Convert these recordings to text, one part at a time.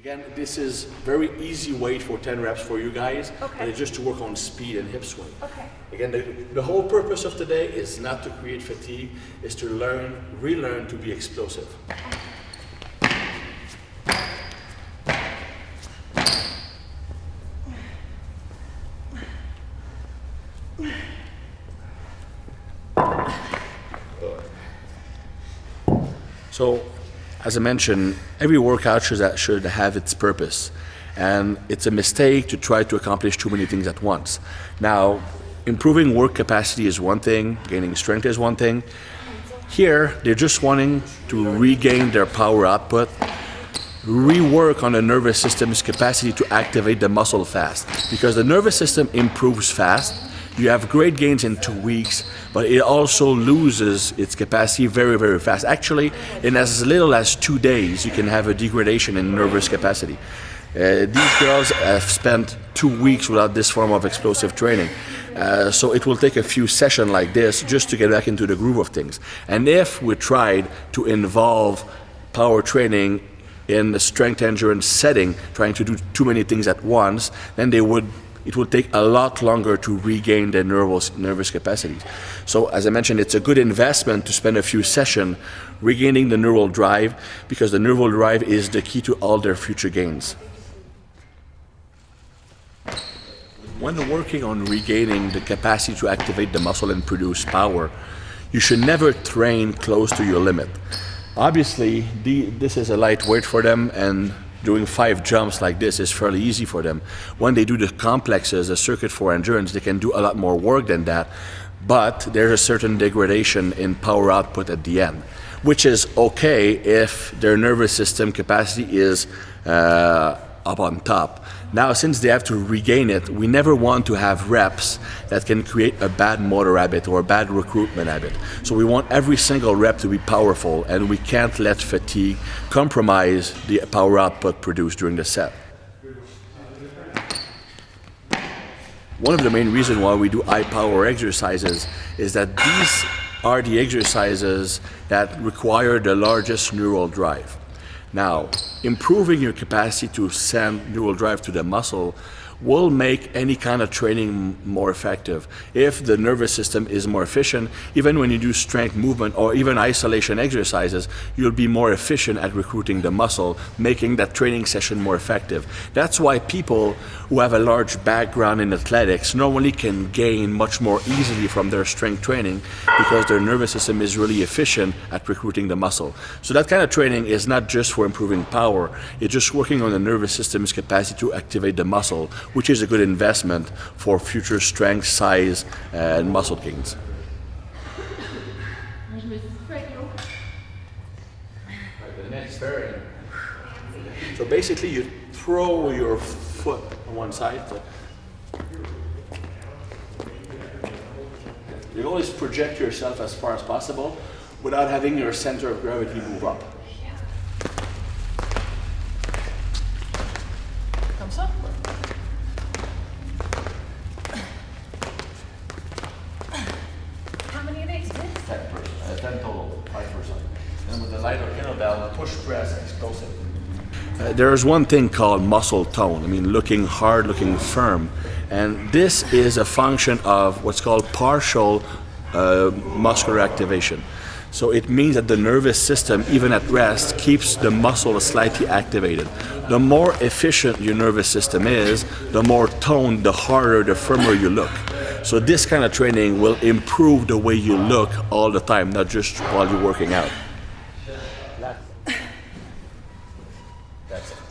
Again, this is very easy weight for 10 reps for you guys, Okay. and it's just to work on speed and hip swing. Okay. Again, the whole purpose of today is not to create fatigue, is to relearn to be explosive. So, as I mentioned, every workout should have its purpose. And it's a mistake to try to accomplish too many things at once. Now, improving work capacity is one thing, gaining strength is one thing. Here, they're just wanting to regain their power output, rework on the nervous system's capacity to activate the muscle fast. Because the nervous system improves fast, you have great gains in 2 weeks, but it also loses its capacity very, very fast. Actually, in as little as 2 days, you can have a degradation in nervous capacity. These girls have spent 2 weeks without this form of explosive training. So it will take a few sessions like this just to get back into the groove of things. And if we tried to involve power training in the strength endurance setting, trying to do too many things at once, then it would take a lot longer to regain their nervous capacities. So as I mentioned, it's a good investment to spend a few sessions regaining the neural drive, because the neural drive is the key to all their future gains. When working on regaining the capacity to activate the muscle and produce power, you should never train close to your limit. Obviously, this is a light weight for them, and doing 5 jumps like this is fairly easy for them. When they do the complexes, a circuit for endurance, they can do a lot more work than that, but there's a certain degradation in power output at the end, which is okay if their nervous system capacity is up on top. Now, since they have to regain it, we never want to have reps that can create a bad motor habit or a bad recruitment habit. So we want every single rep to be powerful, and we can't let fatigue compromise the power output produced during the set. One of the main reasons why we do high power exercises is that these are the exercises that require the largest neural drive. Now, improving your capacity to send neural drive to the muscle will make any kind of training more effective. If the nervous system is more efficient, even when you do strength movement or even isolation exercises, you'll be more efficient at recruiting the muscle, making that training session more effective. That's why people who have a large background in athletics normally can gain much more easily from their strength training, because their nervous system is really efficient at recruiting the muscle. So that kind of training is not just for improving power, it's just working on the nervous system's capacity to activate the muscle, which is a good investment for future strength, size, and muscle gains. The next variant. So basically, you throw your foot on one side. You always project yourself as far as possible without having your center of gravity move up. Comme ça? How many of these? 10 total, 5%. And with the lighter kettlebell, push, press, explosive. There is one thing called muscle tone. I mean, looking hard, looking firm. And this is a function of what's called partial muscular activation. So it means that the nervous system, even at rest, keeps the muscle slightly activated. The more efficient your nervous system is, the more toned, the harder, the firmer you look. So this kind of training will improve the way you look all the time, not just while you're working out. That's it.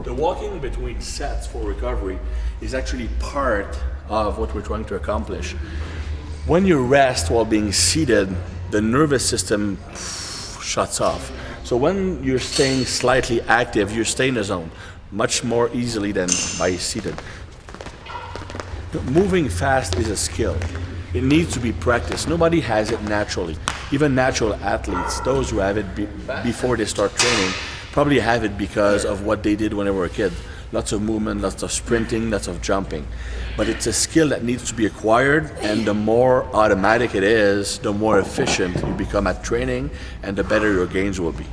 The walking between sets for recovery is actually part of what we're trying to accomplish. When you rest while being seated, the nervous system shuts off. So when you're staying slightly active, you stay in the zone much more easily than by seated. Moving fast is a skill. It needs to be practiced. Nobody has it naturally. Even natural athletes, those who have it before they start training, probably have it because of what they did when they were a kid. Lots of movement, lots of sprinting, lots of jumping. But it's a skill that needs to be acquired, and the more automatic it is, the more efficient you become at training, and the better your gains will be.